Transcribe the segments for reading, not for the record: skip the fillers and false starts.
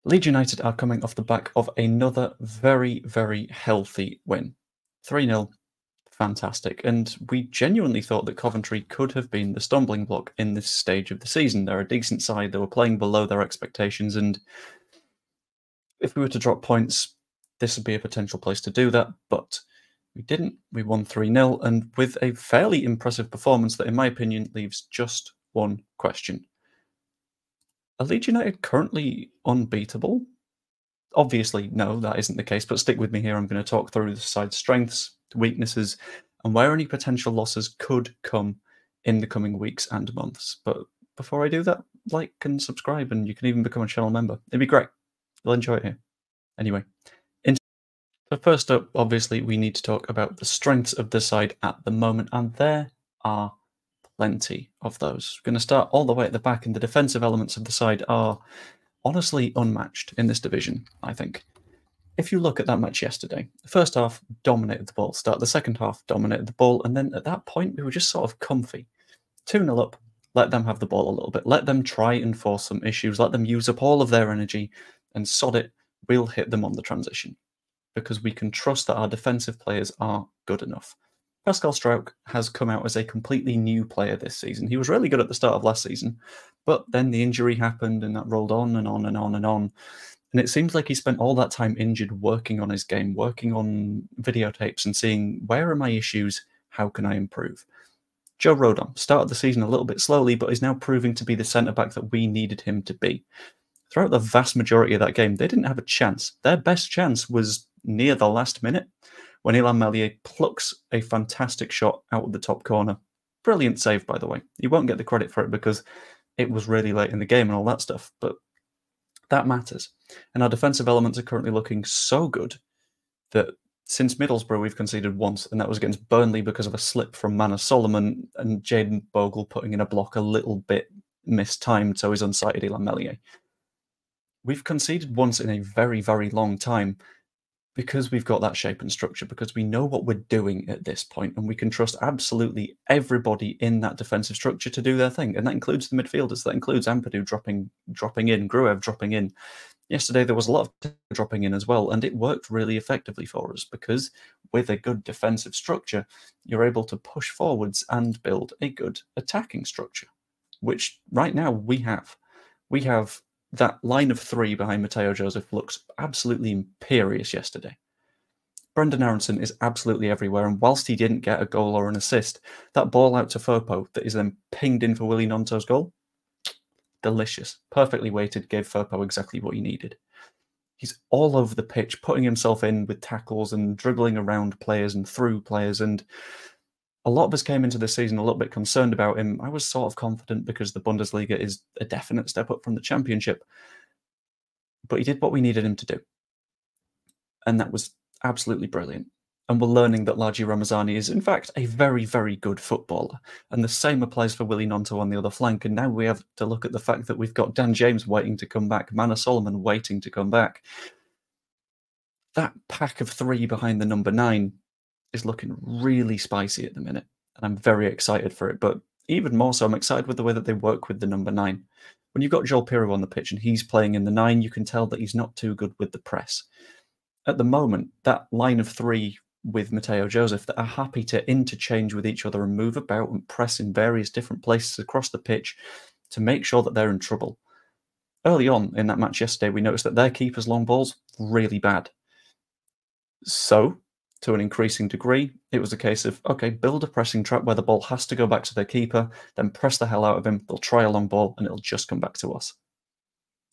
Leeds United are coming off the back of another very, very healthy win. 3-0, fantastic. And we genuinely thought that Coventry could have been the stumbling block in this stage of the season. They're a decent side, they were playing below their expectations, and if we were to drop points, this would be a potential place to do that, but we didn't. We won 3-0, and with a fairly impressive performance that, in my opinion, leaves just one question. Are Leeds United currently unbeatable? Obviously, no, that isn't the case, but stick with me here. I'm going to talk through the side's strengths, weaknesses, and where any potential losses could come in the coming weeks and months. But before I do that, like and subscribe, and you can even become a channel member. It'd be great. You'll enjoy it here. Anyway, so first up, obviously, we need to talk about the strengths of the side at the moment, and there are plenty of those. We're going to start all the way at the back, and the defensive elements of the side are honestly unmatched in this division, I think. If you look at that match yesterday, the first half dominated the ball, start the second half dominated the ball, and then at that point we were just sort of comfy. 2-0 up, let them have the ball a little bit, let them try and force some issues, let them use up all of their energy, and sod it, we'll hit them on the transition. Because we can trust that our defensive players are good enough. Pascal Struijk has come out as a completely new player this season. He was really good at the start of last season, but then the injury happened and that rolled on and on and on and on. And it seems like he spent all that time injured working on his game, working on videotapes and seeing where are my issues, how can I improve. Joe Rodon started the season a little bit slowly, but is now proving to be the centre-back that we needed him to be. Throughout the vast majority of that game, they didn't have a chance. Their best chance was near the last minute when Illan Meslier plucks a fantastic shot out of the top corner. Brilliant save, by the way. He won't get the credit for it because it was really late in the game and all that stuff, but that matters. And our defensive elements are currently looking so good that since Middlesbrough, we've conceded once, and that was against Burnley because of a slip from Manor Solomon and Jaden Bogle putting in a block a little bit mistimed, so he's unsighted Illan Meslier. We've conceded once in a very, very long time because we've got that shape and structure, because we know what we're doing at this point, and we can trust absolutely everybody in that defensive structure to do their thing, and that includes the midfielders. That includes Ampadu dropping in, Gruev dropping in. Yesterday there was a lot of dropping in as well, and it worked really effectively for us because with a good defensive structure, you're able to push forwards and build a good attacking structure, which right now we have. We have that line of three behind Mateo Joseph looks absolutely imperious yesterday. Brendan Aronson is absolutely everywhere, and whilst he didn't get a goal or an assist, that ball out to Firpo that is then pinged in for Willy Gnonto's goal, delicious. Perfectly weighted, gave Firpo exactly what he needed. He's all over the pitch, putting himself in with tackles and dribbling around players and through players, and a lot of us came into the season a little bit concerned about him. I was sort of confident because the Bundesliga is a definite step up from the Championship. But he did what we needed him to do. And that was absolutely brilliant. And we're learning that Largi Ramazani is, in fact, a very, very good footballer. And the same applies for Willy Gnonto on the other flank. And now we have to look at the fact that we've got Dan James waiting to come back, Manor Solomon waiting to come back. That pack of three behind the number 9 is looking really spicy at the minute, and I'm very excited for it. But even more so, I'm excited with the way that they work with the number 9. When you've got Joel Pirou on the pitch and he's playing in the 9, you can tell that he's not too good with the press. At the moment, that line of 3 with Mateo Joseph that are happy to interchange with each other and move about and press in various different places across the pitch to make sure that they're in trouble. Early on in that match yesterday, we noticed that their keeper's long balls really bad. So, to an increasing degree, it was a case of, okay, build a pressing trap where the ball has to go back to their keeper, then press the hell out of him, they'll try a long ball, and it'll just come back to us.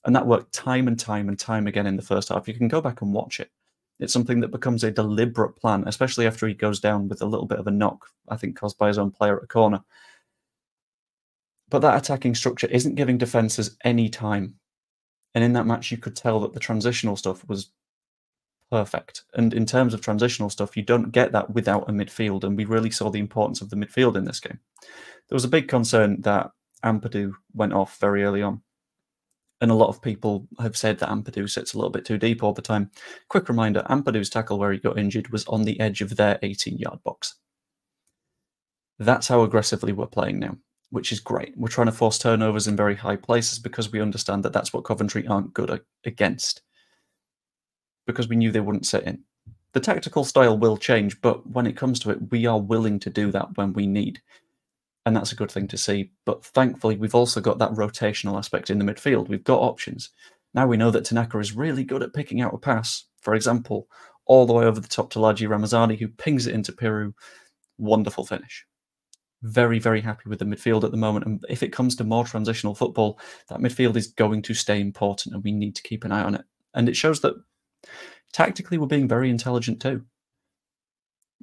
And that worked time and time and time again in the first half. You can go back and watch it. It's something that becomes a deliberate plan, especially after he goes down with a little bit of a knock, I think caused by his own player at a corner. But that attacking structure isn't giving defences any time. And in that match, you could tell that the transitional stuff was perfect. And in terms of transitional stuff, you don't get that without a midfield, and we really saw the importance of the midfield in this game. There was a big concern that Ampadu went off very early on, and a lot of people have said that Ampadu sits a little bit too deep all the time. Quick reminder, Ampadu's tackle where he got injured was on the edge of their 18-yard box. That's how aggressively we're playing now. which is great. We're trying to force turnovers in very high places because we understand that that's what Coventry aren't good against, because we knew they wouldn't sit in. The tactical style will change, but when it comes to it, we are willing to do that when we need. And that's a good thing to see. But thankfully, we've also got that rotational aspect in the midfield. We've got options. Now we know that Tanaka is really good at picking out a pass, for example, all the way over the top to Laji Ramazani, who pings it into Peru. Wonderful finish. Very, very happy with the midfield at the moment. And if it comes to more transitional football, that midfield is going to stay important and we need to keep an eye on it. And it shows that tactically we're being very intelligent too.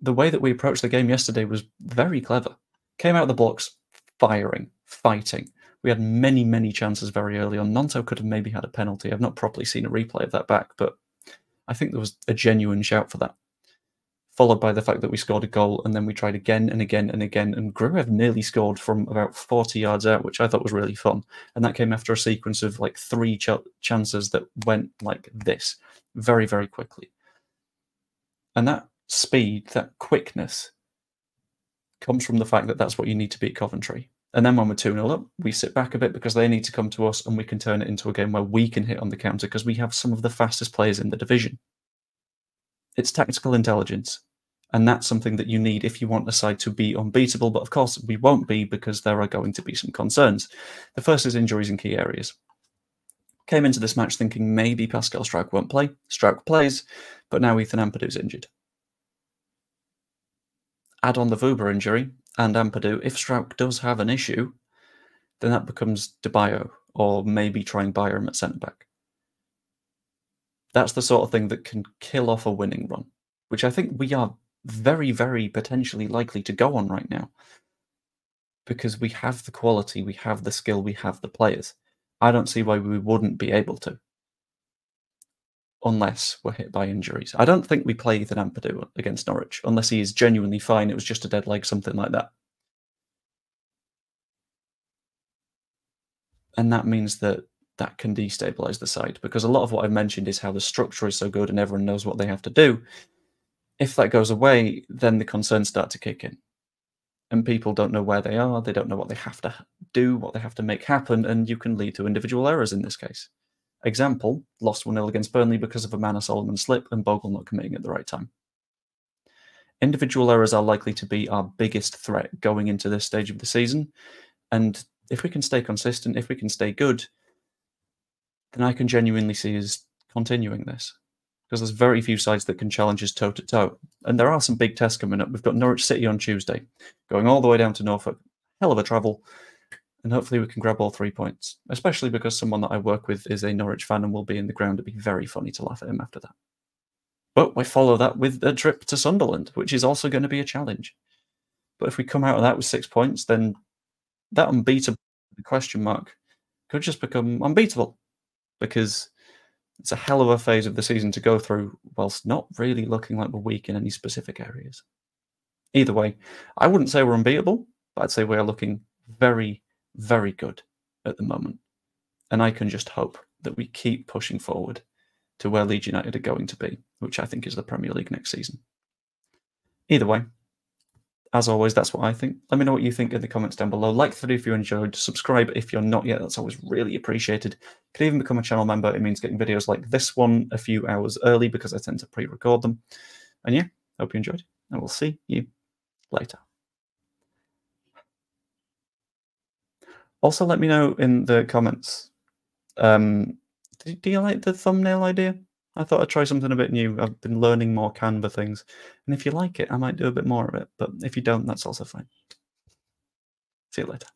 The way that we approached the game yesterday was very clever. Came out of the blocks, firing, fighting. We had many, many chances very early on. Nonto could have maybe had a penalty. I've not properly seen a replay of that back, but I think there was a genuine shout for that. Followed by the fact that we scored a goal, and then we tried again and again and again, and Gruev nearly scored from about 40 yards out, which I thought was really fun. And that came after a sequence of like 3 chances that went like this, very, very quickly. And that speed, that quickness, comes from the fact that that's what you need to beat Coventry. And then when we're 2-0 up, we sit back a bit because they need to come to us and we can turn it into a game where we can hit on the counter because we have some of the fastest players in the division. It's tactical intelligence. And that's something that you need if you want a side to be unbeatable. But of course, we won't be because there are going to be some concerns. The first is injuries in key areas. Came into this match thinking maybe Pascal Struijk won't play. Struijk plays, but now Ethan Ampadu's injured. Add on the Vuba injury and Ampadu. If Struijk does have an issue, then that becomes De Bayo, or maybe trying Byram at centre-back. That's the sort of thing that can kill off a winning run, which I think we are very, very potentially likely to go on right now. Because we have the quality, we have the skill, we have the players. I don't see why we wouldn't be able to. Unless we're hit by injuries. I don't think we play Ethan Ampadu against Norwich, unless he is genuinely fine. It was just a dead leg, something like that. And that means that that can destabilise the side, because a lot of what I've mentioned is how the structure is so good and everyone knows what they have to do. If that goes away, then the concerns start to kick in. And people don't know where they are, they don't know what they have to do, what they have to make happen, and you can lead to individual errors in this case. Example, lost 1-0 against Burnley because of a Manor Solomon slip and Bogle not committing at the right time. Individual errors are likely to be our biggest threat going into this stage of the season, and if we can stay consistent, if we can stay good, then I can genuinely see us continuing this. Because there's very few sides that can challenge us toe-to-toe. And there are some big tests coming up. We've got Norwich City on Tuesday, going all the way down to Norfolk. Hell of a travel. And hopefully we can grab all 3 points, especially because someone that I work with is a Norwich fan and will be in the ground. It'd be very funny to laugh at him after that. But we follow that with a trip to Sunderland, which is also going to be a challenge. But if we come out of that with 6 points, then that unbeatable question mark could just become unbeatable, because it's a hell of a phase of the season to go through whilst not really looking like we're weak in any specific areas. Either way, I wouldn't say we're unbeatable, but I'd say we are looking very, very good at the moment. And I can just hope that we keep pushing forward to where Leeds United are going to be, which I think is the Premier League next season. Either way, as always, that's what I think. Let me know what you think in the comments down below. Like the video if you enjoyed. Subscribe if you're not yet. That's always really appreciated. You can even become a channel member. It means getting videos like this one a few hours early because I tend to pre-record them. And yeah, hope you enjoyed. And we'll see you later. Also, let me know in the comments. Do you like the thumbnail idea? I thought I'd try something a bit new. I've been learning more Canva things. And if you like it, I might do a bit more of it. But if you don't, that's also fine. See you later.